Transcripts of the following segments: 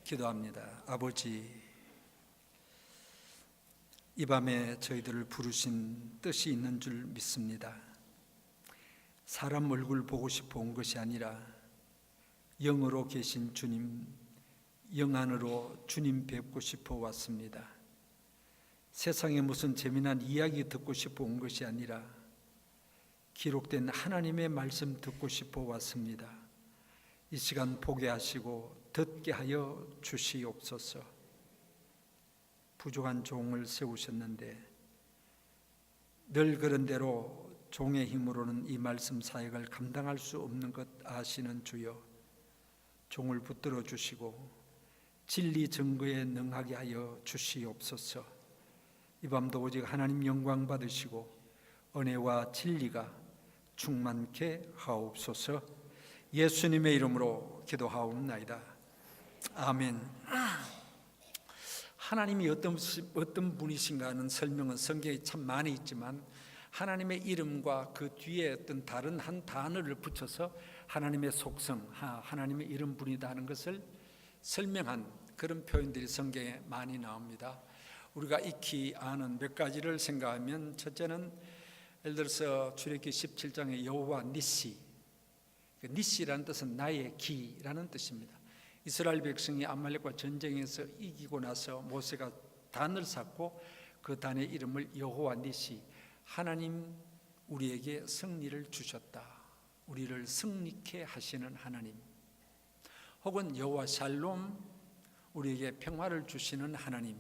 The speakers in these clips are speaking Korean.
기도합니다. 아버지, 이 밤에 저희들을 부르신 뜻이 있는 줄 믿습니다. 사람 얼굴 보고 싶어 온 것이 아니라 영으로 계신 주님, 영 안으로 주님 뵙고 싶어 왔습니다. 세상에 무슨 재미난 이야기 듣고 싶어 온 것이 아니라 기록된 하나님의 말씀 듣고 싶어 왔습니다. 이 시간 보게 하시고 듣게 하여 주시옵소서. 부족한 종을 세우셨는데 늘 그런 대로 종의 힘으로는 이 말씀 사역을 감당할 수 없는 것 아시는 주여, 종을 붙들어 주시고 진리 증거에 능하게 하여 주시옵소서. 이 밤도 오직 하나님 영광 받으시고 은혜와 진리가 충만케 하옵소서. 예수님의 이름으로 기도하옵나이다. 아멘. 하나님이 어떤 분이신가 하는 설명은 성경에 참 많이 있지만 하나님의 이름과 그 뒤에 어떤 다른 한 단어를 붙여서 하나님의 속성, 하나님의 이런 분이다 하는 것을 설명한 그런 표현들이 성경에 많이 나옵니다. 우리가 익히 아는 몇 가지를 생각하면, 첫째는 예를 들어서 출애굽기 17장의 여호와 니시, 니시라는 뜻은 나의 기라는 뜻입니다. 이스라엘 백성이 아말렉과 전쟁에서 이기고 나서 모세가 단을 쌓고 그 단의 이름을 여호와 니시, 하나님 우리에게 승리를 주셨다, 우리를 승리케 하시는 하나님, 혹은 여호와 샬롬, 우리에게 평화를 주시는 하나님,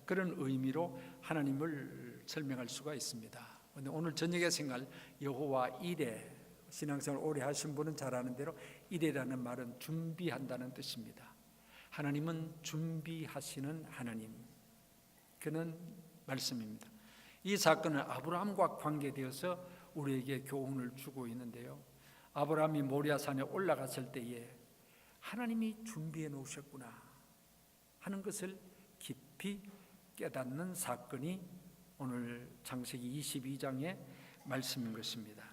그런 의미로 하나님을 설명할 수가 있습니다. 그런데 오늘 저녁에 생각할 여호와 이레, 신앙생활 오래 하신 분은 잘 아는 대로 이레라는 말은 준비한다는 뜻입니다. 하나님은 준비하시는 하나님, 그는 말씀입니다. 이 사건은 아브라함과 관계되어서 우리에게 교훈을 주고 있는데요, 아브라함이 모리아산에 올라갔을 때에 하나님이 준비해 놓으셨구나 하는 것을 깊이 깨닫는 사건이 오늘 창세기 22장의 말씀인 것입니다.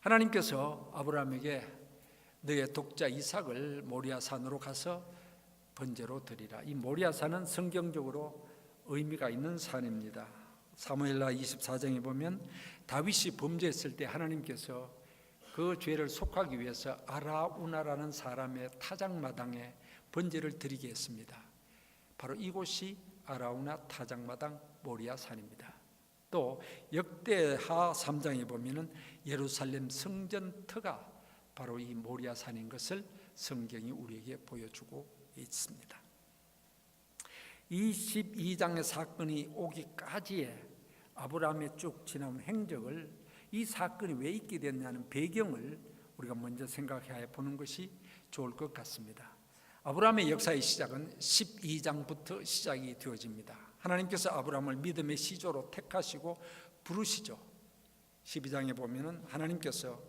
하나님께서 아브라함에게 너의 독자 이삭을 모리아산으로 가서 번제로 드리라. 이 모리아산은 성경적으로 의미가 있는 산입니다. 사무엘하 24장에 보면 다윗이 범죄했을 때 하나님께서 그 죄를 속하기 위해서 아라우나라는 사람의 타작마당에 번제를 드리게 했습니다. 바로 이곳이 아라우나 타작마당 모리아산입니다. 또 역대하 3장에 보면은 예루살렘 성전터가 바로 이 모리아산인 것을 성경이 우리에게 보여주고 있습니다. 22장의 사건이 오기까지의 아브라함의 쭉 지나온 행적을, 이 사건이 왜 있게 됐냐는 배경을 우리가 먼저 생각해 보는 것이 좋을 것 같습니다. 아브라함의 역사의 시작은 12장부터 시작이 되어집니다. 하나님께서 아브라함을 믿음의 시조로 택하시고 부르시죠. 12장에 보면은 하나님께서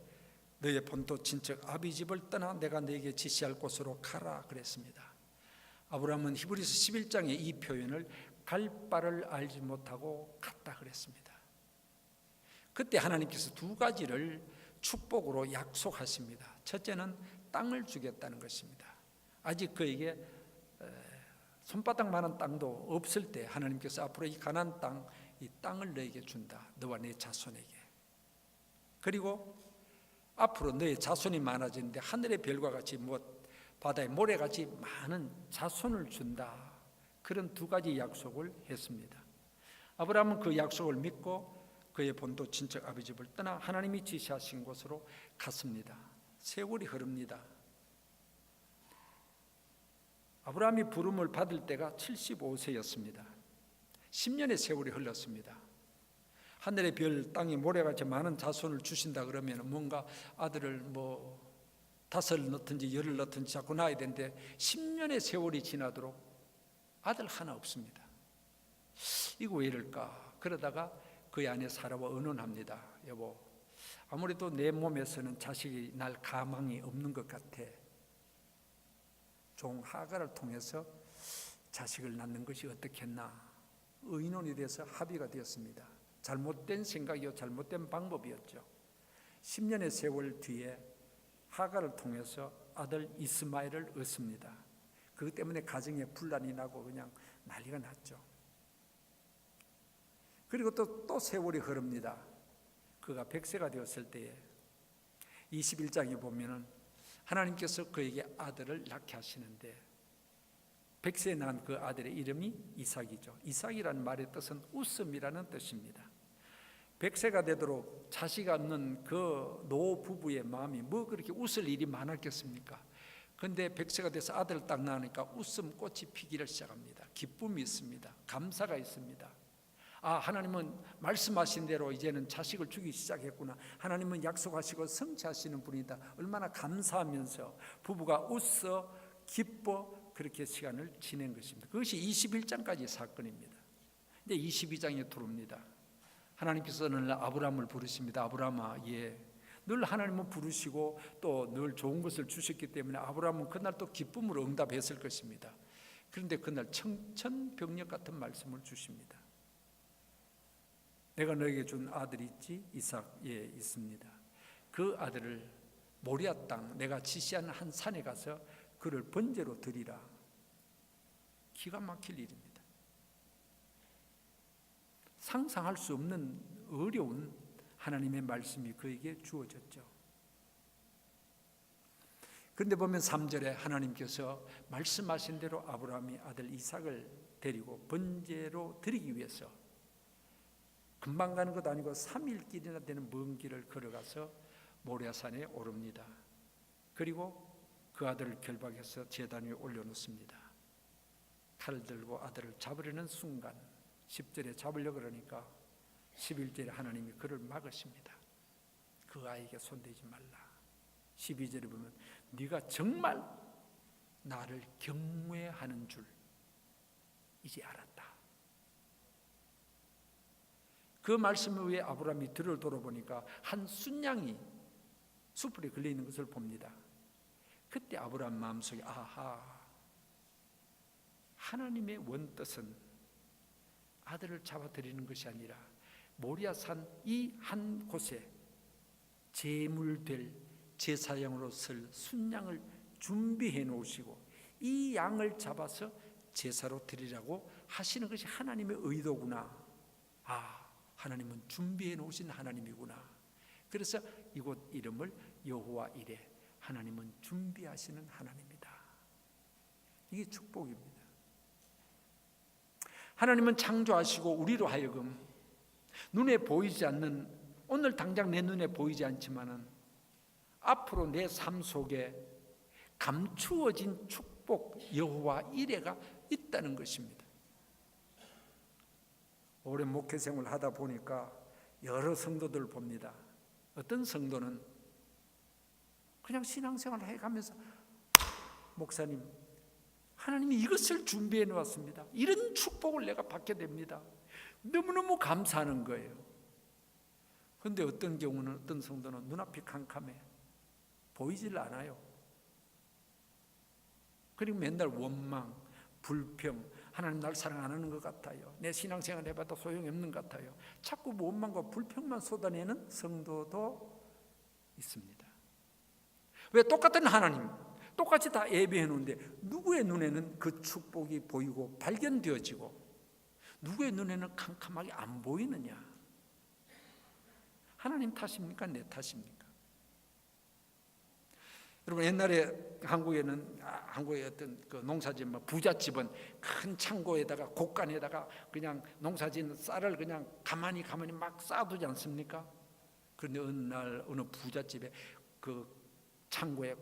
너의 본토 친척 아비 집을 떠나 내가 너에게 지시할 곳으로 가라 그랬습니다. 아브라함은 히브리서 11장의 이 표현을 갈 바를 알지 못하고 갔다 그랬습니다. 그때 하나님께서 두 가지를 축복으로 약속하십니다. 첫째는 땅을 주겠다는 것입니다. 아직 그에게 손바닥만한 땅도 없을 때 하나님께서 앞으로 이 가나안 땅, 이 땅을 너에게 준다, 너와 네 자손에게. 그리고 앞으로 너의 자손이 많아지는데 하늘의 별과 같이 바다의 모래같이 많은 자손을 준다, 그런 두 가지 약속을 했습니다. 아브라함은 그 약속을 믿고 그의 본토 친척 아비 집을 떠나 하나님이 지시하신 곳으로 갔습니다. 세월이 흐릅니다. 아브라함이 부름을 받을 때가 75세였습니다. 10년의 세월이 흘렀습니다. 하늘의 별, 땅의 모래같이 많은 자손을 주신다 그러면 뭔가 아들을 다섯을 넣든지 열을 넣든지 자꾸 낳아야 되는데 10년의 세월이 지나도록 아들 하나 없습니다. 이거 왜 이럴까? 그러다가 그 안에 사라와 의논합니다. 여보, 아무래도 내 몸에서는 자식이 날 가망이 없는 것 같아. 종 하가를 통해서 자식을 낳는 것이 어떻겠나? 의논이 돼서 합의가 되었습니다. 잘못된 생각이요, 잘못된 방법이었죠. 10년의 세월 뒤에 하가를 통해서 아들 이스마엘을 얻습니다. 그것 때문에 가정에 분란이 나고 그냥 난리가 났죠. 그리고 또 세월이 흐릅니다. 그가 100세가 되었을 때에 21장에 보면은 하나님께서 그에게 아들을 낳게 하시는데 100세에 낳은 그 아들의 이름이 이삭이죠. 이삭이라는 말의 뜻은 웃음이라는 뜻입니다. 100세가 되도록 자식 없는 그 노 부부의 마음이 뭐 그렇게 웃을 일이 많았겠습니까? 그런데 100세가 돼서 아들을 딱 낳으니까 웃음꽃이 피기를 시작합니다. 기쁨이 있습니다. 감사가 있습니다. 아, 하나님은 말씀하신 대로 이제는 자식을 주기 시작했구나. 하나님은 약속하시고 성취하시는 분이다. 얼마나 감사하면서 부부가 웃어 기뻐 그렇게 시간을 지낸 것입니다. 그것이 21장까지 사건입니다. 이제 22장에 들어옵니다. 하나님께서는 아브라함을 부르십니다. 아브라함아, 늘 하나님은 부르시고 또 늘 좋은 것을 주셨기 때문에 아브라함은 그날 또 기쁨으로 응답했을 것입니다. 그런데 그날 청천벽력 같은 말씀을 주십니다. 내가 너에게 준 아들이 있지? 이삭, 있습니다. 그 아들을 모리아 땅 내가 지시하는 한 산에 가서 그를 번제로 드리라. 기가 막힐 일입니다. 상상할 수 없는 어려운 하나님의 말씀이 그에게 주어졌죠. 그런데 보면 3절에 하나님께서 말씀하신 대로 아브라함이 아들 이삭을 데리고 번제로 드리기 위해서 금방 가는 것 아니고 3일길이나 되는 먼 길을 걸어가서 모리아산에 오릅니다. 그리고 그 아들을 결박해서 제단 위에 올려놓습니다. 칼을 들고 아들을 잡으려는 순간 10절에 잡으려고 그러니까 11절에 하나님이 그를 막으십니다. 그 아이에게 손대지 말라. 12절에 보면 네가 정말 나를 경외하는 줄 이제 알았다. 그 말씀 위에 아브라함이 들을 돌아보니까 한 순양이 숯불에 걸려있는 것을 봅니다. 그때 아브라함 마음속에 아하, 하나님의 원뜻은 아들을 잡아드리는 것이 아니라 모리아산 이 한 곳에 제물될 제사장으로 쓸 순양을 준비해 놓으시고 이 양을 잡아서 제사로 드리라고 하시는 것이 하나님의 의도구나. 아, 하나님은 준비해 놓으신 하나님이구나. 그래서 이곳 이름을 여호와 이레, 하나님은 준비하시는 하나님이다. 이게 축복입니다. 하나님은 창조하시고 우리로 하여금 눈에 보이지 않는, 오늘 당장 내 눈에 보이지 않지만은 앞으로 내 삶 속에 감추어진 축복 여호와 이레가 있다는 것입니다. 오랜 목회 생활을 하다 보니까 여러 성도들을 봅니다. 어떤 성도는 그냥 신앙생활을 해가면서 목사님, 하나님이 이것을 준비해 놓았습니다. 이런 축복을 내가 받게 됩니다. 너무너무 감사하는 거예요. 그런데 어떤 경우는 어떤 성도는 눈앞이 캄캄해 보이질 않아요. 그리고 맨날 원망, 불평, 하나님 날 사랑 안 하는 것 같아요. 내 신앙생활 해봐도 소용이 없는 것 같아요. 자꾸 원망과 불평만 쏟아내는 성도도 있습니다. 왜? 똑같은 하나님, 똑같이 다 예배해 놓는데 누구의 눈에는 그 축복이 보이고 발견되어지고 누구의 눈에는 캄캄하게 안 보이느냐? 하나님 탓입니까? 내 탓입니까? 여러분, 옛날에 한국의 어떤 그 농사짓 부잣집은 큰 창고에다가 곡간에다가 그냥 농사짓는 쌀을 그냥 가만히 막 쌓아두지 않습니까? 그런데 어느 날 어느 부잣집에 그 창고에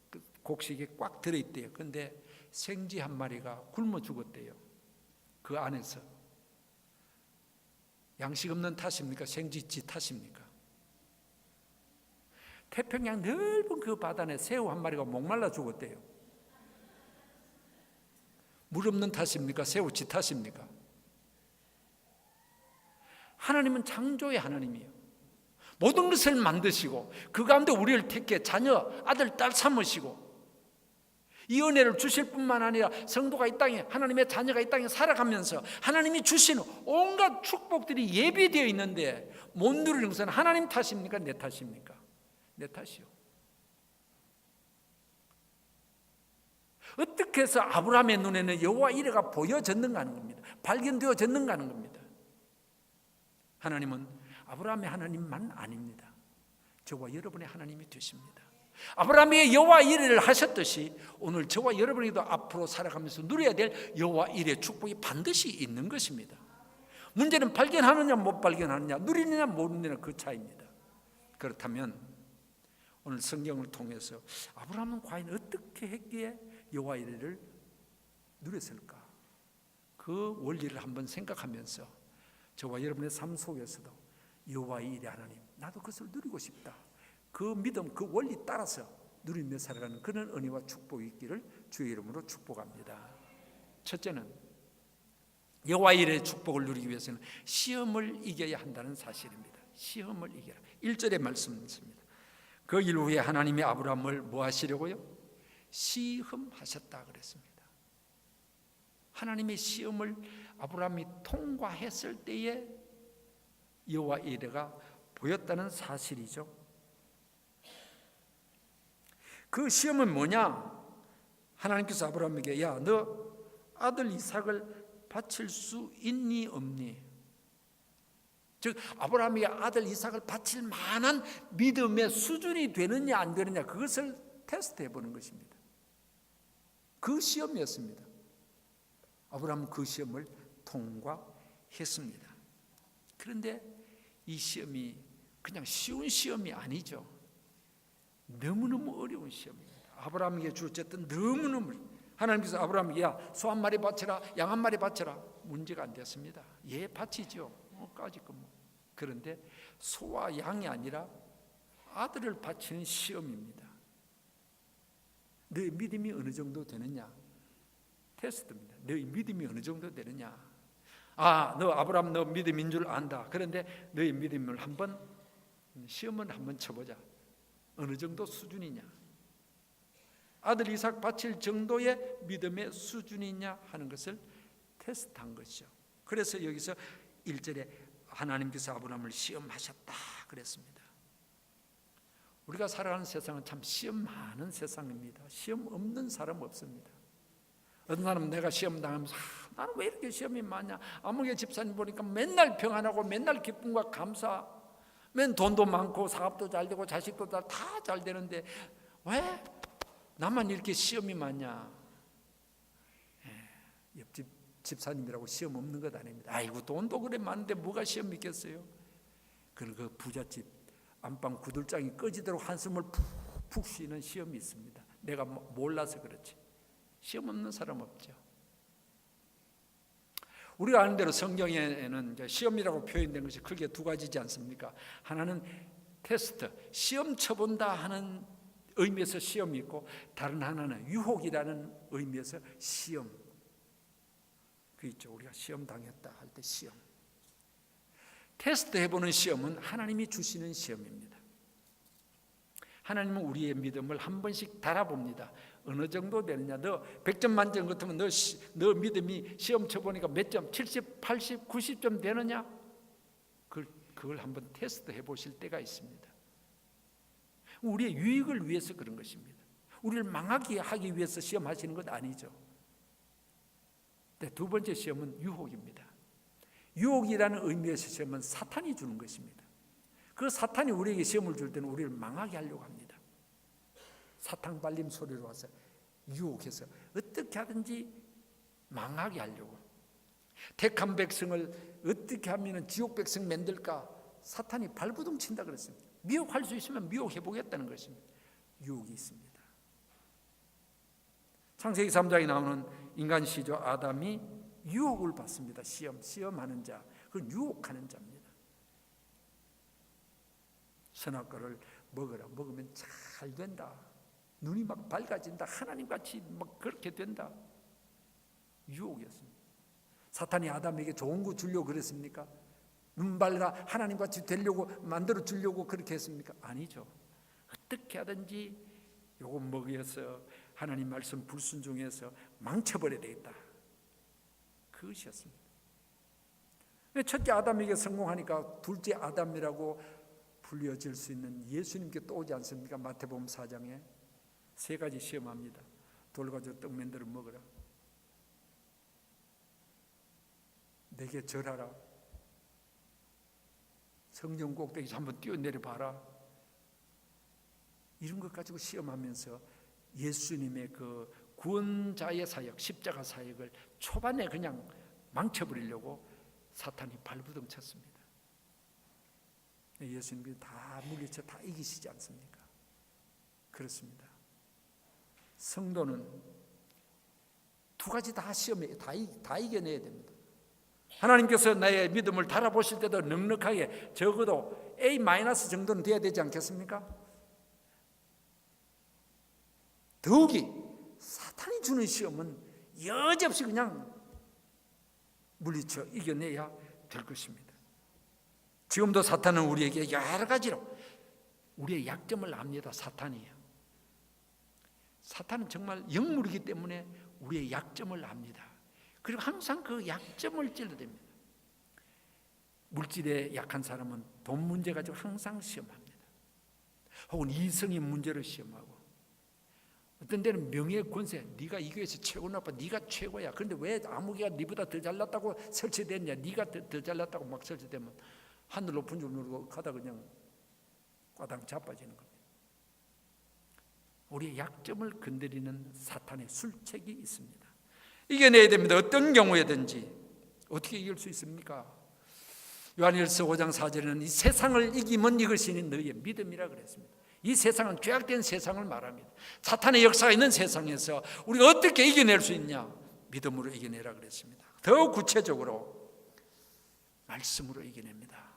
그 곡식이 꽉 들어있대요. 그런데 생쥐 한 마리가 굶어 죽었대요. 그 안에서. 양식 없는 탓입니까? 생쥐 탓입니까? 태평양 넓은 그 바다에 새우 한 마리가 목말라 죽었대요. 물 없는 탓입니까? 새우치 탓입니까? 하나님은 창조의 하나님이에요. 모든 것을 만드시고 그 가운데 우리를 택해 자녀, 아들, 딸 삼으시고 이 은혜를 주실 뿐만 아니라 성도가 이 땅에, 하나님의 자녀가 이 땅에 살아가면서 하나님이 주시는 온갖 축복들이 예비되어 있는데 못 누리는 것은 하나님 탓입니까? 내 탓입니까? 내 탓이요. 어떻게 어떻게 해서 아브라함의 눈에는 여호와 이레가 보여졌는가 하는 겁니다. 발견되어졌는가 하는 겁니다. 하나님은 아브라함의 하나님만 아닙니다. 저와 여러분의 하나님이 되십니다. 아브라함이 여호와 이레를 하셨듯이 오늘 저와 여러분이도 앞으로 살아가면서 누려야 될 여호와 이레 축복이 반드시 있는 것입니다. 문제는 발견하느냐 못 발견하느냐, 누리느냐 못 누리느냐 그 차이입니다. 그렇다면 오늘 성경을 통해서 아브라함은 과연 어떻게 했기에 여호와 이레를 누렸을까? 그 원리를 한번 생각하면서 저와 여러분의 삶 속에서도 여호와 이레 하나님, 나도 그것을 누리고 싶다. 그 믿음, 그 원리 따라서 누리며 살아가는 그런 은혜와 축복이 있기를 주의 이름으로 축복합니다. 첫째는 여호와 이레의 축복을 누리기 위해서는 시험을 이겨야 한다는 사실입니다. 시험을 이겨라. 1절의 말씀입니다. 그 일 후에 하나님이 아브라함을 뭐 하시려고요? 시험하셨다 그랬습니다. 하나님의 시험을 아브라함이 통과했을 때에 여호와 이레가 보였다는 사실이죠. 그 시험은 뭐냐? 하나님께서 아브라함에게 야, 너 아들 이삭을 바칠 수 있니 없니? 즉 아브라함이 아들 이삭을 바칠 만한 믿음의 수준이 되느냐 안 되느냐, 그것을 테스트해 보는 것입니다. 그 시험이었습니다. 아브라함은 그 시험을 통과했습니다. 그런데 이 시험이 그냥 쉬운 시험이 아니죠. 너무너무 어려운 시험입니다. 아브라함에게 주어졌던 너무너무, 하나님께서 아브라함에게 야, 소 한 마리 바쳐라, 양 한 마리 바쳐라. 문제가 안 됐습니다. 예, 바치죠. 까짓 뭐. 그런데 소와 양이 아니라 아들을 바치는 시험입니다. 너의 믿음이 어느 정도 되느냐? 테스트입니다. 너의 믿음이 어느 정도 되느냐? 아, 너 아브라함 너 믿음인 줄 안다. 그런데 너의 믿음을 한번 시험을 한번 쳐보자. 어느 정도 수준이냐? 아들 이삭 바칠 정도의 믿음의 수준이냐 하는 것을 테스트한 것이죠. 그래서 여기서 1절에 하나님께서 아브라함을 시험하셨다 그랬습니다. 우리가 살아가는 세상은 참 시험 많은 세상입니다. 시험 없는 사람 없습니다. 어떤 사람은 내가 시험 당하면서 나는 왜 이렇게 시험이 많냐, 아무개 집사님 보니까 맨날 평안하고 맨날 기쁨과 감사, 맨 돈도 많고 사업도 잘 되고 자식도 다 잘 되는데 왜 나만 이렇게 시험이 많냐? 옆집 집사님이라고 시험 없는 것 아닙니다. 아이고 돈도 그래 많은데 뭐가 시험 있겠어요? 그리고 그 부잣집 안방 구들장이 꺼지도록 한숨을 푹푹 쉬는 시험이 있습니다. 내가 몰라서 그렇지. 시험 없는 사람 없죠. 우리가 아는 대로 성경에는 시험이라고 표현된 것이 크게 두 가지지 않습니까? 하나는 테스트, 시험 쳐본다 하는 의미에서 시험이 있고, 다른 하나는 유혹이라는 의미에서 시험. 그 있죠. 우리가 시험 당했다 할 때 시험. 테스트 해보는 시험은 하나님이 주시는 시험입니다. 하나님은 우리의 믿음을 한 번씩 달아봅니다. 어느 정도 되느냐? 너 100점 만점 같으면 너 믿음이 시험 쳐보니까 몇 점? 70, 80, 90점 되느냐? 그걸 한번 테스트 해보실 때가 있습니다. 우리의 유익을 위해서 그런 것입니다. 우리를 망하게 하기 위해서 시험하시는 것 아니죠. 두 번째 시험은 유혹입니다. 유혹이라는 의미에서 시험은 사탄이 주는 것입니다. 그 사탄이 우리에게 시험을 줄 때는 우리를 망하게 하려고 합니다. 사탕 발림 소리로 와서 유혹해서 어떻게 하든지 망하게 하려고, 택한 백성을 어떻게 하면 지옥 백성 만들까 사탄이 발부둥 친다 그랬습니다. 미혹할 수 있으면 미혹해 보겠다는 것입니다. 유혹이 있습니다. 창세기 3장에 나오는 인간 시조 아담이 유혹을 받습니다. 시험하는 자, 그건 유혹하는 자입니다. 선악과를 먹어라. 먹으면 잘 된다. 눈이 막 밝아진다. 하나님같이 막 그렇게 된다. 유혹이었습니다. 사탄이 아담에게 좋은 거 주려고 그랬습니까? 눈 밝아라 하나님같이 되려고 만들어 주려고 그렇게 했습니까? 아니죠. 어떻게 하든지 요거 먹여서 하나님 말씀 불순종해서 망쳐버려야 되겠다. 그것이었습니다. 첫째 아담에게 성공하니까 둘째 아담이라고 불려질 수 있는 예수님께 또 오지 않습니까? 마태복음 4장에 세 가지 시험합니다. 돌 가지고 떡 만들어 먹어라. 내게 절하라. 성령 꼭대기에서 한번 뛰어내려 봐라. 이런 것 가지고 시험하면서 예수님의 그 구원자의 사역, 십자가 사역을 초반에 그냥 망쳐버리려고 사탄이 발부둥 쳤습니다. 예수님이 다 물리쳐 다 이기시지 않습니까? 그렇습니다. 성도는 두 가지 다 시험에 다 이겨내야 됩니다. 하나님께서 나의 믿음을 달아보실 때도 넉넉하게 적어도 A- 정도는 돼야 되지 않겠습니까? 더욱이 사탄이 주는 시험은 여지없이 그냥 물리쳐 이겨내야 될 것입니다. 지금도 사탄은 우리에게 여러 가지로 우리의 약점을 압니다. 사탄이에요. 사탄은 정말 영물이기 때문에 우리의 약점을 압니다. 그리고 항상 그 약점을 찔러댑니다. 물질에 약한 사람은 돈 문제 가지고 항상 시험합니다. 혹은 이성의 문제를 시험하고, 어떤 데는 명예, 권세, 네가 이 교회에서 최고 나빠, 네가 최고야. 그런데 왜 아무개가 네보다 더 잘났다고 설치됐냐? 네가 더 잘났다고 막 설치되면 하늘 높은 줄 모르고 가다 그냥 과당 자빠지는 겁니다. 우리의 약점을 건드리는 사탄의 술책이 있습니다. 이겨내야 됩니다. 어떤 경우에든지. 어떻게 이길 수 있습니까? 요한일서 5장 4절에는 이 세상을 이기면 이것이 너희의 믿음이라 그랬습니다. 이 세상은 죄악된 세상을 말합니다. 사탄의 역사가 있는 세상에서 우리가 어떻게 이겨낼 수 있냐? 믿음으로 이겨내라 그랬습니다. 더 구체적으로 말씀으로 이겨냅니다.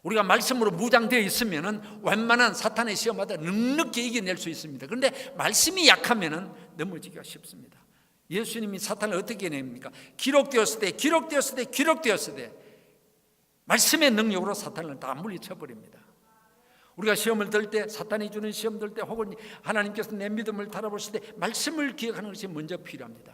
우리가 말씀으로 무장되어 있으면 웬만한 사탄의 시험마다 넉넉히 이겨낼 수 있습니다. 그런데 말씀이 약하면 넘어지기가 쉽습니다. 예수님이 사탄을 어떻게 이겨냅니까? 기록되었을 때 말씀의 능력으로 사탄을 다 물리쳐버립니다. 우리가 시험을 들 때, 사탄이 주는 시험 들 때, 혹은 하나님께서 내 믿음을 달아보실 때 말씀을 기억하는 것이 먼저 필요합니다.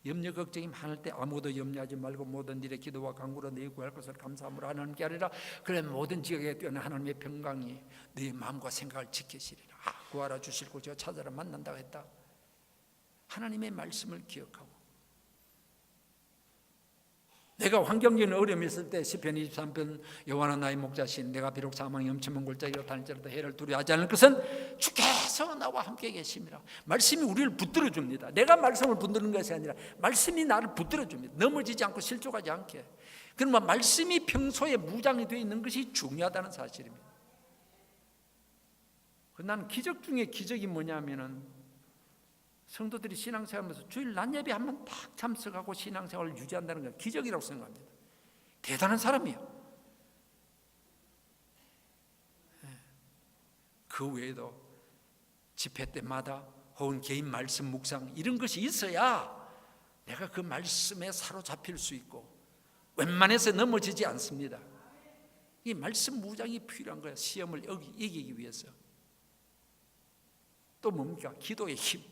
염려 걱정이 많을 때 아무도 염려하지 말고 모든 일에 기도와 간구로 너희 구할 것을 감사함으로 하나님께 하리라. 그래 모든 지역에 뛰어난 하나님의 평강이 너희 마음과 생각을 지키시리라. 구하라 주실 곳이요 찾아라 만난다고 했다. 하나님의 말씀을 기억하고, 내가 환경적인 어려움이 있을 때 시편 23편 여호와는 나의 목자신 내가 비록 사망의 엄침한 골짜기로 다닐지라도 해를 두려워하지 않을 것은 주께서 나와 함께 계심이라. 말씀이 우리를 붙들어 줍니다. 내가 말씀을 붙드는 것이 아니라 말씀이 나를 붙들어 줍니다. 넘어지지 않고 실족하지 않게. 그러면 말씀이 평소에 무장이 되어 있는 것이 중요하다는 사실입니다. 나는 기적 중에 기적이 뭐냐면은 성도들이 신앙생활하면서 주일 낮 예배 한번 딱 참석하고 신앙생활을 유지한다는 건 기적이라고 생각합니다. 대단한 사람이에요. 그 외에도 집회 때마다 혹은 개인 말씀 묵상 이런 것이 있어야 내가 그 말씀에 사로잡힐 수 있고 웬만해서 넘어지지 않습니다. 이 말씀 무장이 필요한 거예요. 시험을 이기기 위해서. 또 뭡니까? 기도의 힘.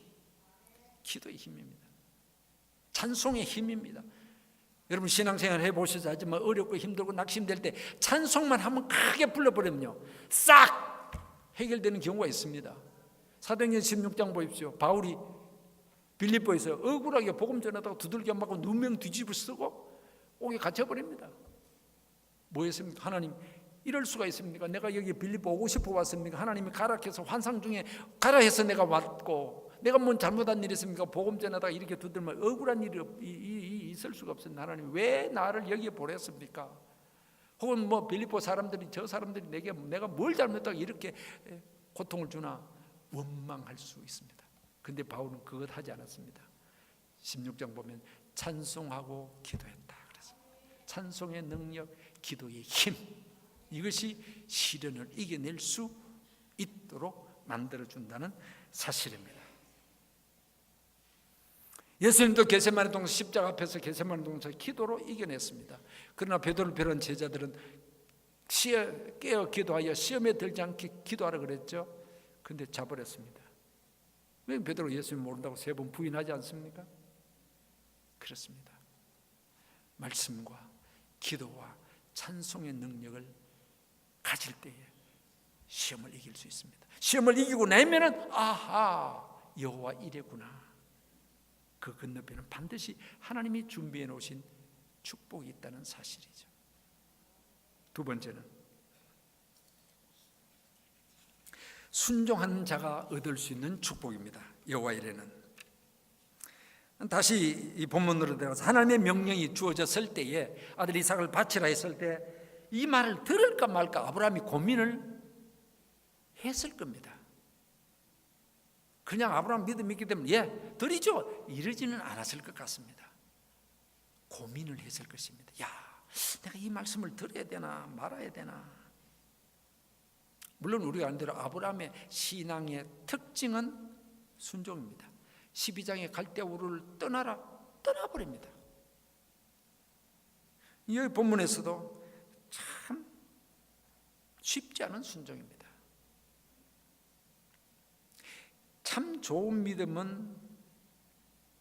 기도의 힘입니다. 찬송의 힘입니다. 여러분 신앙생활 해보셔서 하지만 어렵고 힘들고 낙심될 때 찬송만 한번 크게 불러버리면요 싹 해결되는 경우가 있습니다. 사도행전 16장 보십시오. 바울이 빌립보에서 억울하게 복음 전하다가 두들겨 맞고 누명 뒤집어 쓰고 옥에 갇혀버립니다. 뭐 했습니까? 하나님 이럴 수가 있습니까? 내가 여기 빌립보 오고 싶어 왔습니까? 하나님이 가라 해서 환상 중에 가라 해서 내가 왔고 내가 뭔 잘못한 일이 있습니까? 복음 전하다가 이렇게 두들면 억울한 일이 있을 수가 없습니다. 하나님 왜 나를 여기에 보냈습니까? 혹은 뭐 빌립보 사람들이 저 사람들이 내가 뭘 잘못하고 이렇게 고통을 주나 원망할 수 있습니다. 근데 바울은 그것 하지 않았습니다. 16장 보면 찬송하고 기도했다 그랬습니다. 찬송의 능력, 기도의 힘, 이것이 시련을 이겨낼 수 있도록 만들어준다는 사실입니다. 예수님도 겟세마네 동산 십자가 앞에서 겟세마네 동산 기도로 이겨냈습니다. 그러나 베드로를 비롯한 제자들은 깨어 기도하여 시험에 들지 않게 기도하라 그랬죠. 그런데 자버렸습니다. 왜 베드로 예수님 모른다고 3번 부인하지 않습니까? 그렇습니다. 말씀과 기도와 찬송의 능력을 가질 때에 시험을 이길 수 있습니다. 시험을 이기고 나면은 아하, 여호와 이래구나. 그 건너편은 반드시 하나님이 준비해 놓으신 축복이 있다는 사실이죠. 두 번째는 순종하는 자가 얻을 수 있는 축복입니다. 여호와 이래는 다시 이 본문으로 들어가서 하나님의 명령이 주어졌을 때에 아들 이삭을 바치라 했을 때 이 말을 들을까 말까 아브라함이 고민을 했을 겁니다. 그냥 아브라함 믿음이 있기 때문에 예, 드리죠 이러지는 않았을 것 같습니다. 고민을 했을 것입니다. 야, 내가 이 말씀을 들어야 되나 말아야 되나. 물론 우리가 아는 대로 아브라함의 신앙의 특징은 순종입니다. 12장의 갈대우를 떠나버립니다. 이 본문에서도 참 쉽지 않은 순종입니다. 참 좋은 믿음은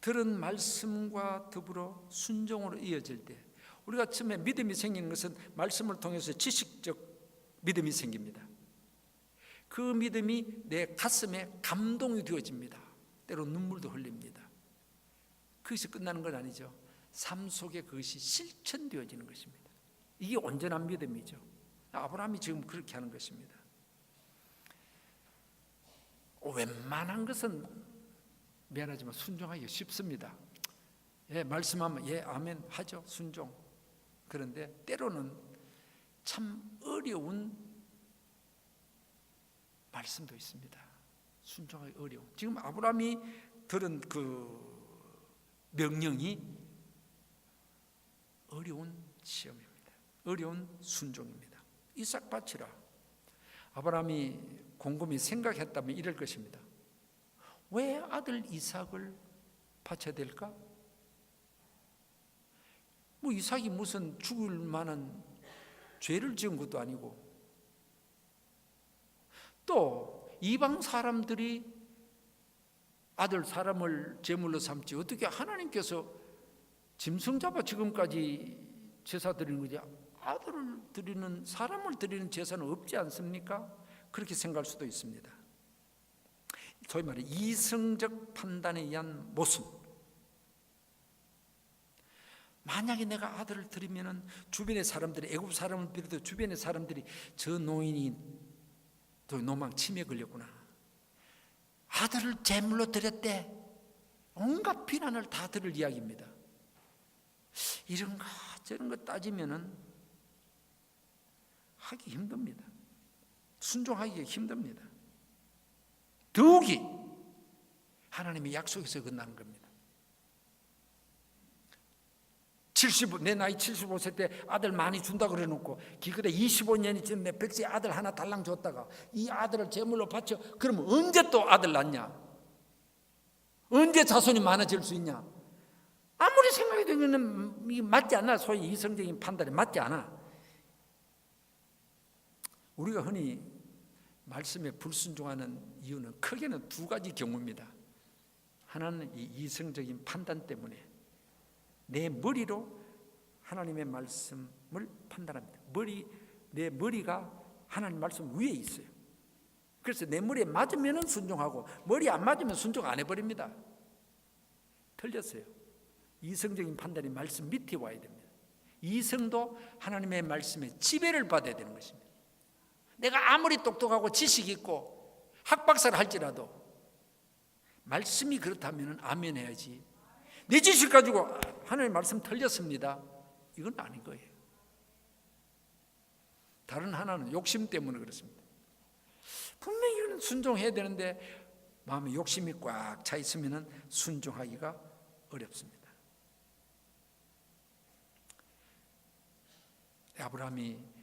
들은 말씀과 더불어 순종으로 이어질 때, 우리가 처음에 믿음이 생기는 것은 말씀을 통해서 지식적 믿음이 생깁니다. 그 믿음이 내 가슴에 감동이 되어집니다. 때로 눈물도 흘립니다. 그것이 끝나는 건 아니죠. 삶 속에 그것이 실천되어지는 것입니다. 이게 온전한 믿음이죠. 아브라함이 지금 그렇게 하는 것입니다. 웬만한 것은 미안하지만 순종하기가 쉽습니다. 예, 말씀하면 예, 아멘 하죠. 순종. 그런데 때로는 참 어려운 말씀도 있습니다. 순종하기 어려운. 지금 아브라함이 들은 그 명령이 어려운 시험입니다. 어려운 순종입니다. 이삭 바치라. 아브라함이 곰곰이 생각했다면 이럴 것입니다. 왜 아들 이삭을 바쳐야 될까? 뭐 이삭이 무슨 죽을 만한 죄를 지은 것도 아니고, 또 이방 사람들이 아들 사람을 제물로 삼지 어떻게 하나님께서 짐승 잡아 지금까지 제사 드리는 거지 아들을 드리는, 사람을 드리는 제사는 없지 않습니까? 그렇게 생각할 수도 있습니다. 소위 말해 이성적 판단에 의한 모순. 만약에 내가 아들을 드리면은 주변의 사람들이, 애굽 사람을 비롯해 주변의 사람들이 저 노인이 또 노망 치매 걸렸구나, 아들을 제물로 드렸대, 온갖 비난을 다 들을 이야기입니다. 이런 거 저런 거 따지면은 하기 힘듭니다. 순종하기가 힘듭니다. 더욱이 하나님의 약속에서 끝나는 겁니다. 내 나이 75세 때 아들 많이 준다고 그래 놓고 기껏해 25년이 지났는데 백세 아들 하나 달랑 줬다가 이 아들을 제물로 바쳐, 그러면 언제 또 아들 낳냐? 언제 자손이 많아질 수 있냐? 아무리 생각해도 이거는 이게 맞지 않아. 소위 이성적인 판단이 맞지 않아. 우리가 흔히 말씀에 불순종하는 이유는 크게는 두 가지 경우입니다. 하나는 이 이성적인 판단 때문에 내 머리로 하나님의 말씀을 판단합니다. 내 머리가 하나님 말씀 위에 있어요. 그래서 내 머리에 맞으면 순종하고 머리 안 맞으면 순종 안 해버립니다. 틀렸어요. 이성적인 판단이 말씀 밑에 와야 됩니다. 이성도 하나님의 말씀에 지배를 받아야 되는 것입니다. 내가 아무리 똑똑하고 지식 있고 학박사를 할지라도 말씀이 그렇다면 아멘 해야지, 내 지식 가지고 하나님 말씀 틀렸습니다, 이건 아닌 거예요. 다른 하나는 욕심 때문에 그렇습니다. 분명히 이거는 순종해야 되는데 마음에 욕심이 꽉 차 있으면 순종하기가 어렵습니다. 아브라함이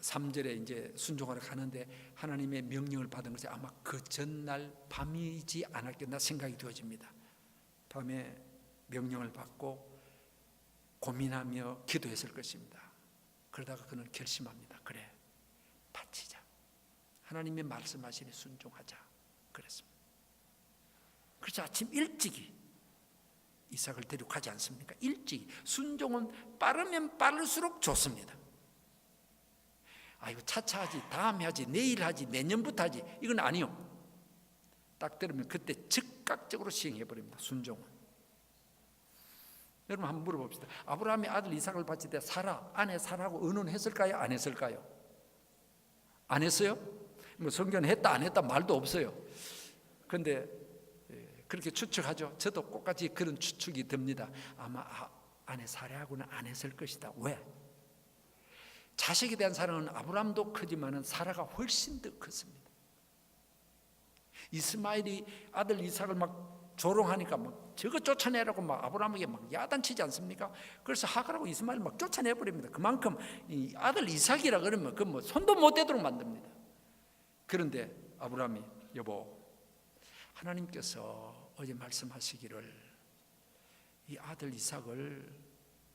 3절에 이제 순종하러 가는데 하나님의 명령을 받은 것이 아마 그 전날 밤이지 않았겠나 생각이 되어집니다. 밤에 명령을 받고 고민하며 기도했을 것입니다. 그러다가 그는 결심합니다. 그래, 바치자. 하나님의 말씀하시니 순종하자. 그랬습니다. 그래서 아침 일찍이 이삭을 데리고 가지 않습니까? 일찍이. 순종은 빠르면 빠를수록 좋습니다. 아이고 차차 하지, 다음에 하지, 내일 하지, 내년부터 하지, 이건 아니요. 딱 들으면 그때 즉각적으로 시행해버립니다. 순종은. 여러분 한번 물어봅시다. 아브라함이 아들 이삭을 바칠 때 사라, 아내 사라하고 의논했을까요? 안 했을까요? 안 했어요? 뭐 성경은 했다 안 했다 말도 없어요. 그런데 그렇게 추측하죠. 저도 똑같이 그런 추측이 듭니다. 아마 아내 사라하고는 안 했을 것이다. 왜? 자식에 대한 사랑은 아브라함도 크지만은 사라가 훨씬 더 컸습니다. 이스마엘이 아들 이삭을 막 조롱하니까 막 저거 쫓아내라고 막 아브라함에게 막 야단치지 않습니까? 그래서 하갈하고 이스마엘 막 쫓아내버립니다. 그만큼 이 아들 이삭이라 그러면 그 뭐 손도 못 대도록 만듭니다. 그런데 아브라함이 여보, 하나님께서 어제 말씀하시기를 이 아들 이삭을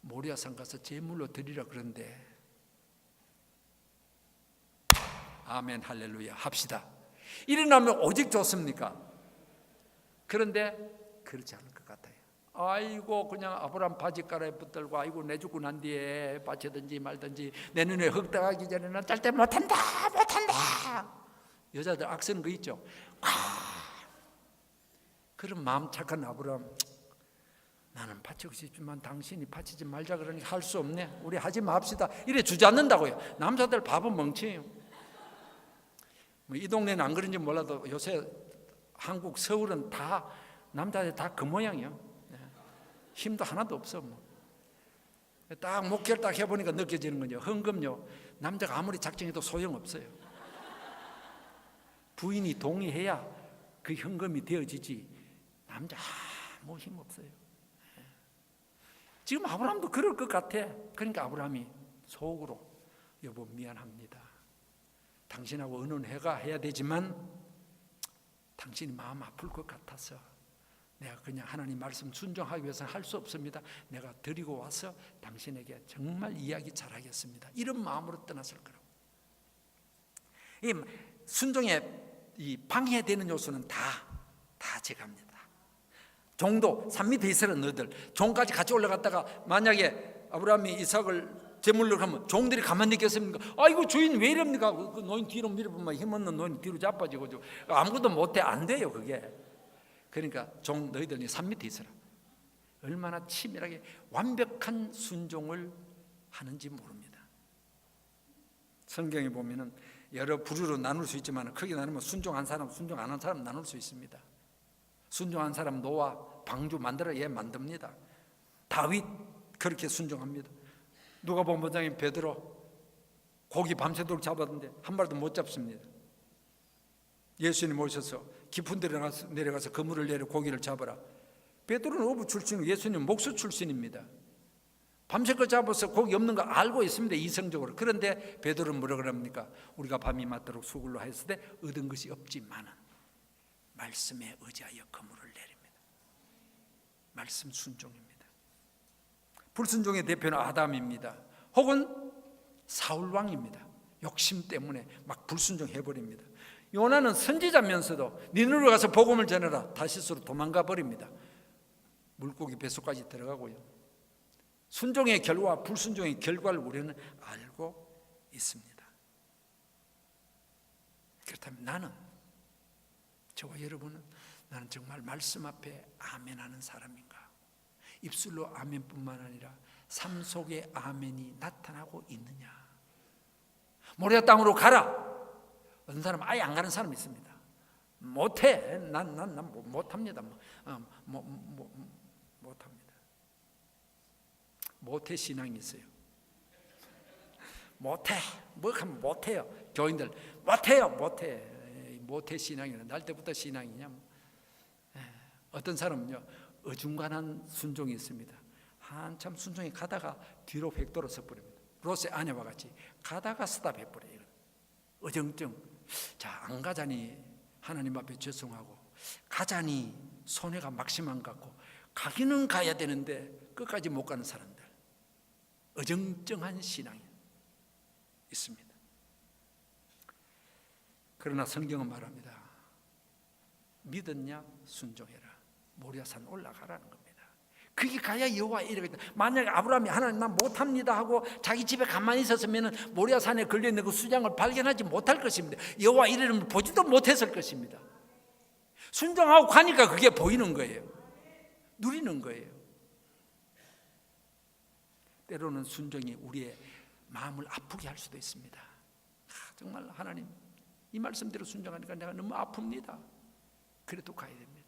모리아산 가서 제물로 드리라 그런데, 아멘 할렐루야 합시다. 일어나면 오직 좋습니까? 그런데 그렇지 않을 것 같아요. 아이고 그냥 아브라함 바지가라에 붙들고 아이고 내 죽고 난 뒤에 바치든지 말든지 내 눈에 흙당하기 전에는 절대 못한다. 여자들 악쓰는 거 있죠. 그런 마음 착한 아브라함, 나는 바치고 싶지만 당신이 바치지 말자 그러니 할 수 없네, 우리 하지 맙시다, 이래 주지 않는다고요. 남자들 바보 멍청해요. 이 동네는 안 그런지 몰라도 요새 한국 서울은 다 남자들 다 그 모양이에요. 힘도 하나도 없어. 딱 목회를 딱 해보니까 느껴지는 거죠. 헌금요, 남자가 아무리 작정해도 소용없어요. 부인이 동의해야 그 현금이 되어지지 남자 아무 힘 없어요. 지금 아브라함도 그럴 것 같아. 그러니까 아브라함이 속으로 여보 미안합니다, 당신하고 의논해야 되지만 당신이 마음 아플 것 같아서 내가 그냥 하나님 말씀 순종하기 위해서는 할 수 없습니다. 내가 드리고 와서 당신에게 정말 이야기 잘하겠습니다, 이런 마음으로 떠났을 거라고. 이 순종에 이 방해되는 요소는 다 제거합니다. 종도 3m 이상의 너희들, 종까지 같이 올라갔다가 만약에 아브라함이 이삭을 제물로 하면 종들이 가만히 있겠습니까? 아이고 주인 왜 이럽니까? 그 노인 뒤로 밀어보면 힘없는 노인 뒤로 자빠지고 아무것도 못해. 안 돼요 그게. 그러니까 종 너희들이 3m 있어라. 얼마나 치밀하게 완벽한 순종을 하는지 모릅니다. 성경에 보면은 여러 부류로 나눌 수 있지만 크게 나누면 순종한 사람, 순종 안 한 사람 나눌 수 있습니다. 순종한 사람 노아 방주 만들어 만듭니다. 다윗 그렇게 순종합니다. 누가복음 5장에 베드로 고기 밤새도록 잡았는데 한 마리도 못 잡습니다. 예수님 오셔서 깊은 데 내려가서 그물을 내려 고기를 잡아라. 베드로는 어부 출신, 예수님 목수 출신입니다. 밤새껏 잡아서 고기 없는 거 알고 있습니다, 이성적으로. 그런데 베드로는 뭐라 그럽니까? 우리가 밤이 맞도록 수굴로 했을 때 얻은 것이 없지만은 말씀에 의지하여 그물을 내립니다. 말씀 순종입니다. 불순종의 대표는 아담입니다. 혹은 사울 왕입니다. 욕심 때문에 막 불순종해버립니다. 요나는 선지자면서도 니느웨 가서 복음을 전해라, 다시스로 도망가 버립니다. 물고기 뱃속까지 들어가고요. 순종의 결과, 불순종의 결과를 우리는 알고 있습니다. 그렇다면 나는, 저와 여러분은 나는 정말 말씀 앞에 아멘하는 사람인가? 입술로 아멘뿐만 아니라 삶 속에 아멘이 나타나고 있느냐? 모리아 땅으로 가라. 어떤 사람은 아예 안 가는 사람이 있습니다. 못해. 난 못합니다. 못합니다. 모태 신앙이 있어요. 못해. 뭐 하면 못해요. 교인들 못해요. 모태 신앙이는 날 때부터 신앙이냐. 어떤 사람은요 어중간한 순종이 있습니다. 한참 순종이 가다가 뒤로 획 돌아서 버립니다. 롯의 아내와 같이 가다가 스탑해버려요. 어정쩡. 자, 안 가자니 하나님 앞에 죄송하고, 가자니 손해가 막심한 것 같고, 가기는 가야 되는데 끝까지 못 가는 사람들, 어정쩡한 신앙이 있습니다. 그러나 성경은 말합니다. 믿었냐? 순종해라. 모리아산 올라가라는 겁니다. 그게 가야 여호와 이레가 있다. 만약에 아브라함이 하나님 난 못합니다 하고 자기 집에 가만히 있었으면 모리아산에 걸려있는 그 수장을 발견하지 못할 것입니다. 여호와 이레를 보지도 못했을 것입니다. 순종하고 가니까 그게 보이는 거예요. 누리는 거예요. 때로는 순종이 우리의 마음을 아프게 할 수도 있습니다. 정말 하나님 이 말씀대로 순종하니까 내가 너무 아픕니다. 그래도 가야 됩니다.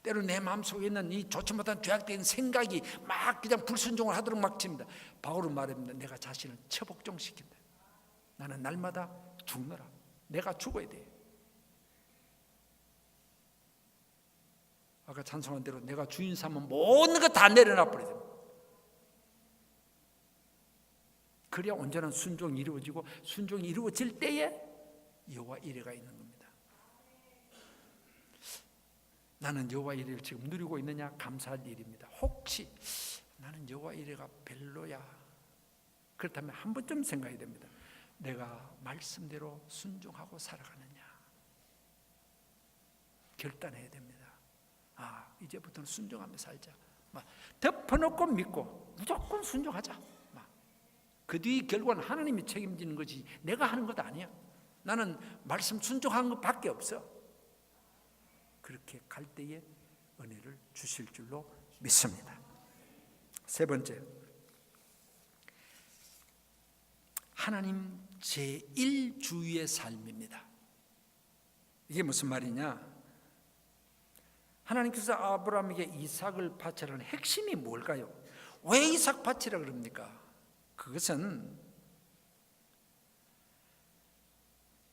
때로 내 마음속에 있는 이 좋지 못한 죄악된 생각이 막 그냥 불순종을 하도록 막 칩니다. 바울은 말합니다. 내가 자신을 처복종시킨다. 나는 날마다 죽노라. 내가 죽어야 돼. 아까 찬송한 대로 내가 주인 삼으면 모든 거 다 내려놔 버려야 됩니다. 그래야 온전한 순종이 이루어지고 순종이 이루어질 때에 여호와 이레가 있는 겁니다. 나는 여호와 이레를 지금 누리고 있느냐? 감사할 일입니다. 혹시 나는 여호와 이레가 별로야. 그렇다면 한 번쯤 생각해야 됩니다. 내가 말씀대로 순종하고 살아가느냐. 결단해야 됩니다. 이제부터는 순종하며 살자. 덮어놓고 믿고 무조건 순종하자. 그 뒤 결과는 하나님이 책임지는 것이 내가 하는 것 아니야. 나는 말씀 순종하는 것밖에 없어. 그렇게 갈 때에 은혜를 주실 줄로 믿습니다. 세 번째, 하나님 제1주의 삶입니다. 이게 무슨 말이냐? 하나님께서 아브라함에게 이삭을 바치라는 핵심이 뭘까요? 왜 이삭 바치라 그럽니까? 그것은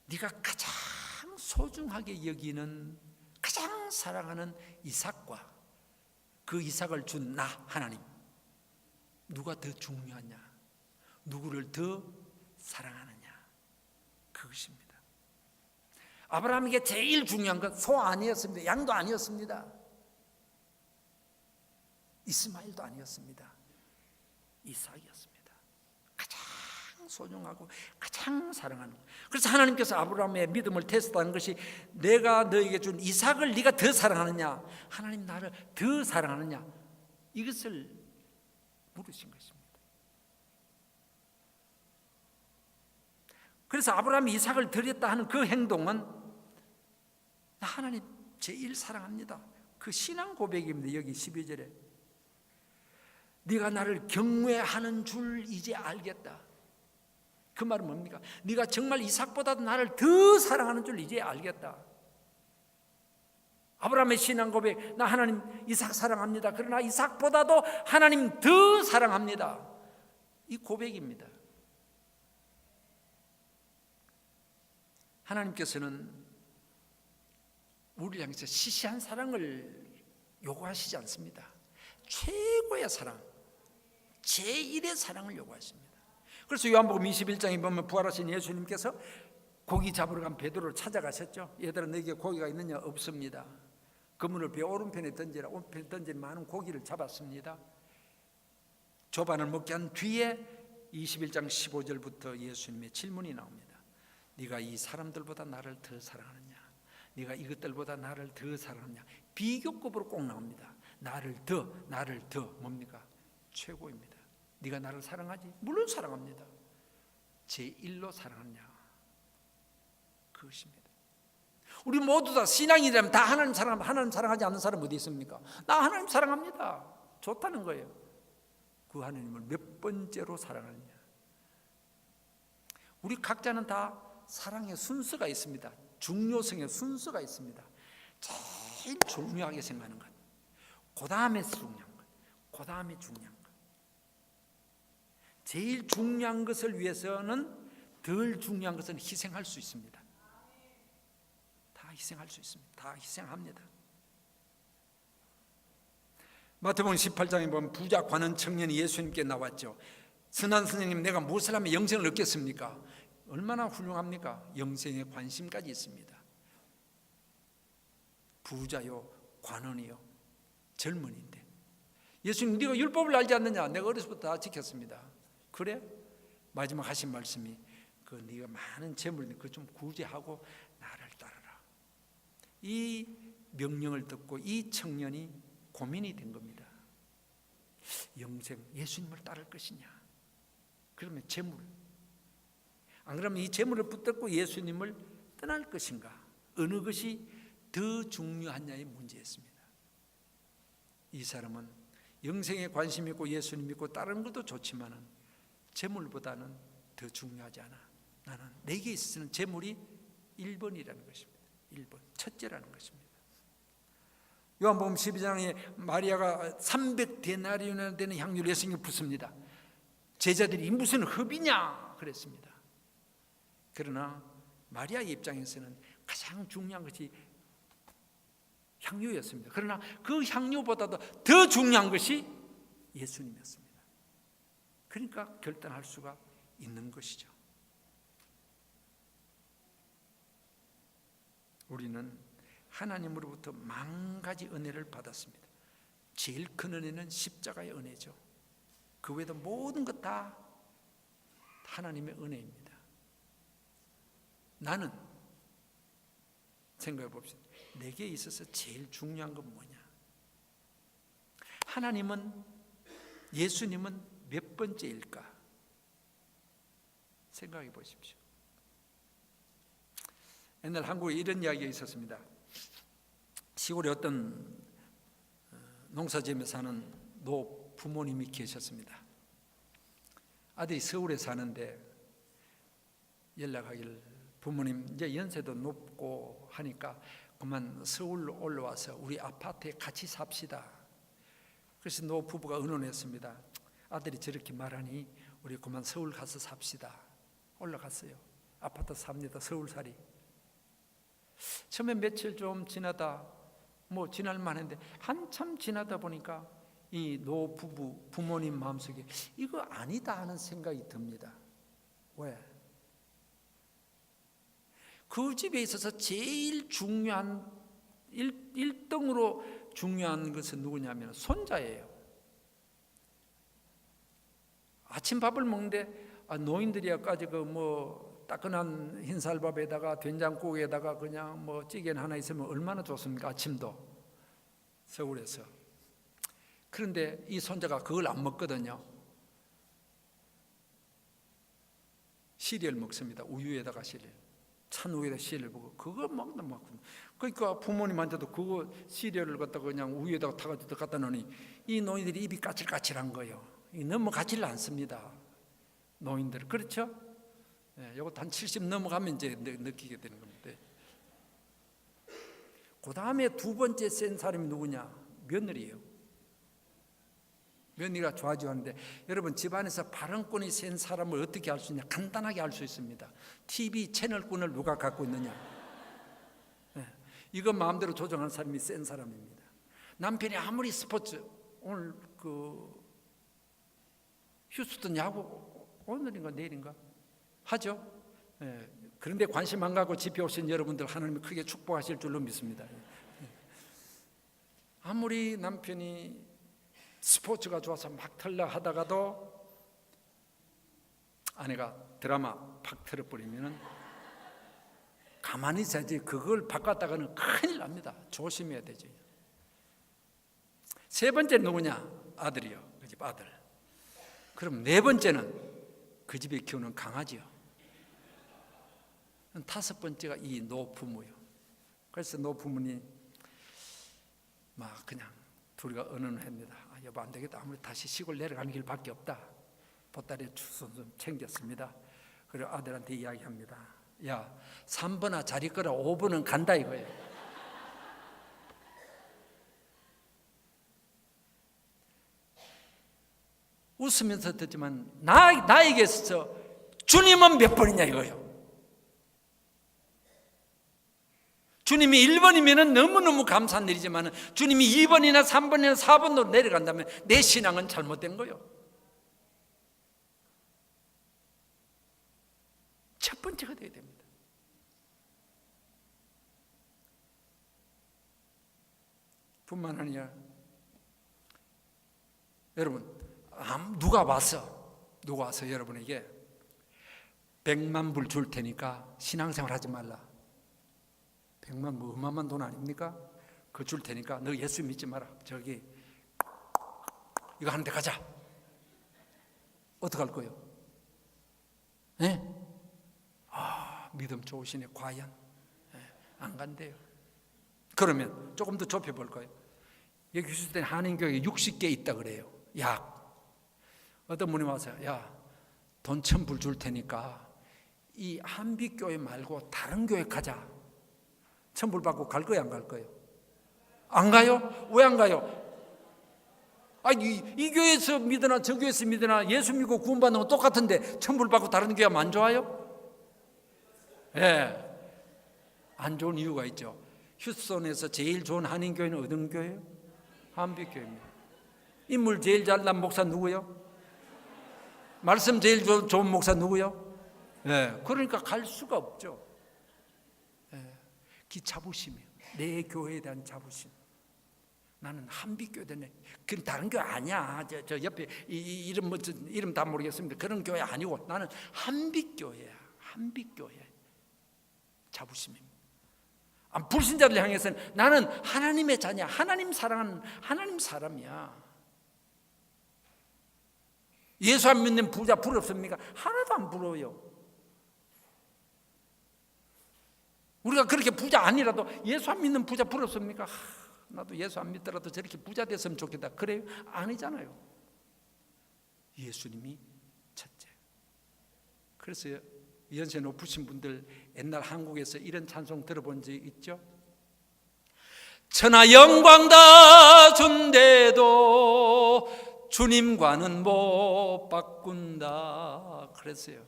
네가 가장 소중하게 여기는 가장 사랑하는 이삭과 그 이삭을 준 나 하나님, 누가 더 중요하냐? 누구를 더 사랑하느냐? 그것입니다. 아브라함에게 제일 중요한 건 소 아니었습니다. 양도 아니었습니다. 이스마엘도 아니었습니다. 이삭이었습니다. 가장 소중하고 가장 사랑하는 것. 그래서 하나님께서 아브라함의 믿음을 테스트하는 것이 내가 너에게 준 이삭을 네가 더 사랑하느냐, 하나님 나를 더 사랑하느냐, 이것을 물으신 것입니다. 그래서 아브라함이 이삭을 드렸다 하는 그 행동은 나 하나님 제일 사랑합니다. 그 신앙 고백입니다. 여기 12절에 네가 나를 경외하는 줄 이제 알겠다. 그 말은 뭡니까? 네가 정말 이삭보다도 나를 더 사랑하는 줄 이제 알겠다. 아브라함의 신앙 고백, 나 하나님 이삭 사랑합니다. 그러나 이삭보다도 하나님 더 사랑합니다. 이 고백입니다. 하나님께서는 우리를 향해서 시시한 사랑을 요구하시지 않습니다. 최고의 사랑, 제1의 사랑을 요구하십니다. 그래서 요한복음 21장에 보면 부활하신 예수님께서 고기 잡으러 간 베드로를 찾아가셨죠. 얘들아 너에게 고기가 있느냐? 없습니다. 그물을 배 오른편에 던지라. 오른편에 던진 많은 고기를 잡았습니다. 조반을 먹게 한 뒤에 21장 15절부터 예수님의 질문이 나옵니다. 네가 이 사람들보다 나를 더 사랑하느냐? 네가 이것들보다 나를 더 사랑하느냐? 비교급으로 꼭 나옵니다. 나를 더 뭡니까? 최고입니다. 네가 나를 사랑하지? 물론 사랑합니다. 제1로 사랑하느냐? 그것입니다. 우리 모두 다 신앙이라면 다 하나님 사랑하지 않는 사람 어디 있습니까? 나 하나님 사랑합니다. 좋다는 거예요. 그 하나님을 몇 번째로 사랑하느냐? 우리 각자는 다 사랑의 순서가 있습니다. 중요성의 순서가 있습니다. 제일 중요하게 생각하는 것, 그 다음에 중요한 것, 그 다음에 중요한 것. 제일 중요한 것을 위해서는 덜 중요한 것은 희생할 수 있습니다. 다 희생할 수 있습니다. 다 희생합니다. 마태복음 18장에 보면 부자 관원 청년이 예수님께 나왔죠. 선한 선생님, 내가 무엇을 하면 영생을 얻겠습니까? 얼마나 훌륭합니까? 영생에 관심까지 있습니다. 부자요, 관원이요, 젊은이인데 예수님, 네가 율법을 알지 않느냐? 내가 어렸을 때부터 다 지켰습니다. 그래? 마지막 하신 말씀이 그 네가 많은 재물인데 그거 좀 구제하고 나를 따르라. 이 명령을 듣고 이 청년이 고민이 된 겁니다. 영생, 예수님을 따를 것이냐? 그러면 재물, 안 그러면 이 재물을 붙들고 예수님을 떠날 것인가? 어느 것이 더 중요하냐의 문제였습니다. 이 사람은 영생에 관심 있고 예수님 믿고 다른 것도 좋지만 재물보다는 더 중요하지 않아. 나는 내게 있어서는 재물이 1번이라는 것입니다. 1번, 첫째라는 것입니다. 요한복음 12장에 마리아가 300데나리온이나 되는 향유를 예수님께 붓습니다. 제자들이 무슨 흡이냐 그랬습니다. 그러나 마리아의 입장에서는 가장 중요한 것이 향유였습니다. 그러나 그 향유보다도 더 중요한 것이 예수님이었습니다. 그러니까 결단할 수가 있는 것이죠. 우리는 하나님으로부터 만 가지 은혜를 받았습니다. 제일 큰 은혜는 십자가의 은혜죠. 그 외에도 모든 것 다 하나님의 은혜입니다. 나는 생각해 봅시다. 내게 있어서 제일 중요한 건 뭐냐? 하나님은, 예수님은 몇 번째일까? 생각해 보십시오. 옛날 한국에 이런 이야기가 있었습니다. 시골에 어떤 농사지으며 사는 노 부모님이 계셨습니다. 아들이 서울에 사는데 연락하기를, 부모님 이제 연세도 높고 하니까 그만 서울로 올라와서 우리 아파트에 같이 삽시다. 그래서 노 부부가 의논했습니다. 아들이 저렇게 말하니 우리 그만 서울 가서 삽시다. 올라갔어요. 아파트 삽니다. 서울살이. 처음에 며칠 좀 지나다 뭐 지날만 했는데 한참 지나다 보니까 이 노 부부 부모님 마음속에 이거 아니다 하는 생각이 듭니다. 왜? 그 집에 있어서 제일 중요한 1등으로 중요한 것은 누구냐면 손자예요. 아침밥을 먹는데 노인들이야까지 그 뭐 따끈한 흰쌀밥에다가 된장국에다가 그냥 뭐 찌개 하나 있으면 얼마나 좋습니까? 아침도 서울에서. 그런데 이 손자가 그걸 안 먹거든요. 시리얼 먹습니다. 우유에다가 시리얼, 찬 우유에다 시리얼 먹고 그거 먹는 만큼. 그러니까 부모님한테도 그거 시리얼을 갖다가 그냥 우유에다가 타가지고 갖다 놓으니 이 노인들이 입이 까칠까칠한 거예요. 너무 가지를 않습니다. 노인들. 그렇죠? 이것도 한 70 넘어가면 이제 느끼게 되는 겁니다. 그 다음에 두 번째 센 사람이 누구냐? 며느리예요. 며느리가 좌지우지하는데 여러분 집안에서 발언권이 센 사람을 어떻게 알 수 있냐? 간단하게 알 수 있습니다. TV 채널권을 누가 갖고 있느냐? 이거 마음대로 조정하는 사람이 센 사람입니다. 남편이 아무리 스포츠, 오늘 그 휴스턴 야구 오늘인가 내일인가 하죠. 그런데 관심 안 가고 집에 오신 여러분들 하나님이 크게 축복하실 줄로 믿습니다. 아무리 남편이 스포츠가 좋아서 막 털려 하다가도 아내가 드라마 팍 틀어버리면 가만히 있어야지. 그걸 바꿨다가는 큰일 납니다. 조심해야 되죠. 세 번째 누구냐? 아들이요. 그 집 아들. 그럼 네 번째는 그 집에 키우는 강아지요. 다섯 번째가 이 노부모요. 그래서 노부모니 막 그냥 둘이가 의논합니다. 여보 안 되겠다. 아무리 다시 시골 내려가는 길밖에 없다. 보따리에 주소 좀 챙겼습니다. 그리고 아들한테 이야기합니다. 야, 3번아 잘 있거라. 5번은 간다 이거예요. 웃으면서 듣지만 나에게 있어서 주님은 몇 번이냐 이거예요. 주님이 1번이면 너무너무 감사한 일이지만 주님이 2번이나 3번이나 4번으로 내려간다면 내 신앙은 잘못된 거예요. 첫 번째가 되어야 됩니다. 뿐만 아니라 여러분 누가 와서 여러분에게 100만 불 줄 테니까 신앙생활 하지 말라. 100만 뭐 어마어마한 돈 아닙니까? 그거 줄 테니까 너 예수 믿지 마라. 저기 이거 하는데 가자. 어떡할 거예요? 네? 믿음 좋으시네. 과연 안 간대요. 그러면 조금 더 좁혀볼 거예요. 여기 휴스턴 한인교회에 60개 있다 그래요. 약. 어떤 분이 와서 돈 1,000불 줄 테니까 이 한빛교회 말고 다른 교회 가자. 1,000불 받고 갈 거예요, 안 갈 거예요? 안 가요? 왜 안 가요? 이 교회에서 믿으나 저 교회에서 믿으나 예수 믿고 구원받는 건 똑같은데 1,000불 받고 다른 교회 하면 안 좋아요? 안 좋은 이유가 있죠. 휴스턴에서 제일 좋은 한인교회는 어떤 교회예요? 한빛교회입니다. 인물 제일 잘난 목사 누구요? 말씀 제일 좋은 목사 누구요? 그러니까 갈 수가 없죠. 그 자부심이에요. 내 교회에 대한 자부심. 나는 한빛교회네. 그건 다른 교회 아니야. 저 옆에 이름 다 모르겠습니다. 그런 교회 아니고 나는 한빛교회야. 한빛교회. 자부심입니다. 불신자들 향해서는 나는 하나님의 자녀, 하나님 사랑하는 하나님 사람이야. 예수 안 믿는 부자 부럽습니까? 하나도 안 부러워요. 우리가 그렇게 부자 아니라도 예수 안 믿는 부자 부럽습니까? 나도 예수 안 믿더라도 저렇게 부자 됐으면 좋겠다. 그래요? 아니잖아요. 예수님이 첫째. 그래서 연세 높으신 분들 옛날 한국에서 이런 찬송 들어본 적 있죠? 천하 영광 다 준대도 주님과는 못 바꾼다 그랬어요.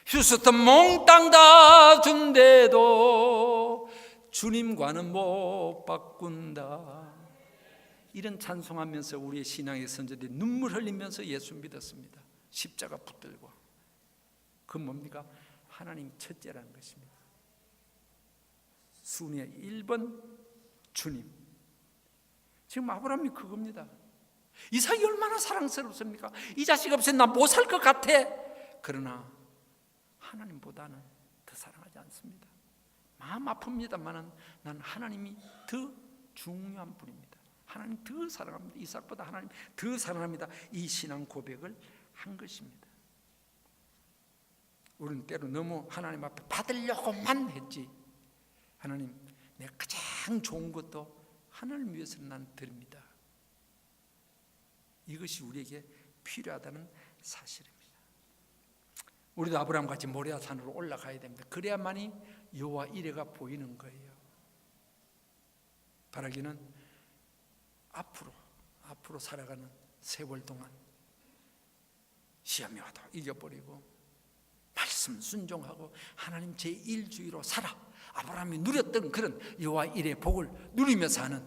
휴스턴 몽땅 다 준대도 주님과는 못 바꾼다. 이런 찬송하면서 우리의 신앙의 선조들이 눈물 흘리면서 예수 믿었습니다. 십자가 붙들고. 그 뭡니까? 하나님 첫째라는 것입니다. 순위의 1번 주님. 지금 아브라함이 그겁니다. 이삭이 얼마나 사랑스럽습니까? 이 자식 없으면 나 못 살 것 같아. 그러나 하나님보다는 더 사랑하지 않습니다. 마음 아픕니다만 난 하나님이 더 중요한 분입니다. 하나님 더 사랑합니다. 이삭보다 하나님 더 사랑합니다. 이 신앙 고백을 한 것입니다. 우리는 때로 너무 하나님 앞에 받으려고만 했지. 하나님, 내가 가장 좋은 것도 하나님 위해서 난 드립니다. 이것이 우리에게 필요하다는 사실입니다. 우리도 아브라함 같이 모리아 산으로 올라가야 됩니다. 그래야만이 여호와 이레가 보이는 거예요. 바라기는 앞으로 살아가는 세월 동안 시험이 와도 이겨버리고 말씀 순종하고 하나님 제1주의로 살아 아브라함이 누렸던 그런 여호와 이레의 복을 누리며 사는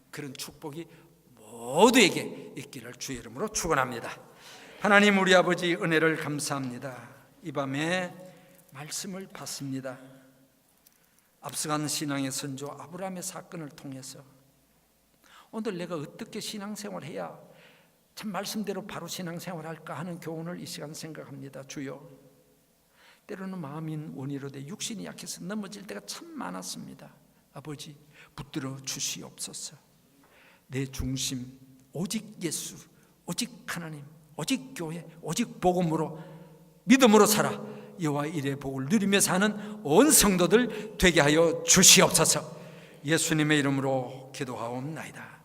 그런 축복이 모두에게 있기를 주의 이름으로 축원합니다. 하나님 우리 아버지 은혜를 감사합니다. 이 밤에 말씀을 받습니다. 앞서간 신앙의 선조 아브라함의 사건을 통해서 오늘 내가 어떻게 신앙생활을 해야 참 말씀대로 바로 신앙생활을 할까 하는 교훈을 이 시간 생각합니다. 주여, 때로는 마음인 원이로 돼 육신이 약해서 넘어질 때가 참 많았습니다. 아버지 붙들어 주시옵소서. 내 중심 오직 예수, 오직 하나님, 오직 교회, 오직 복음으로 믿음으로 살아 여호와 이레의 복을 누리며 사는 온 성도들 되게 하여 주시옵소서. 예수님의 이름으로 기도하옵나이다.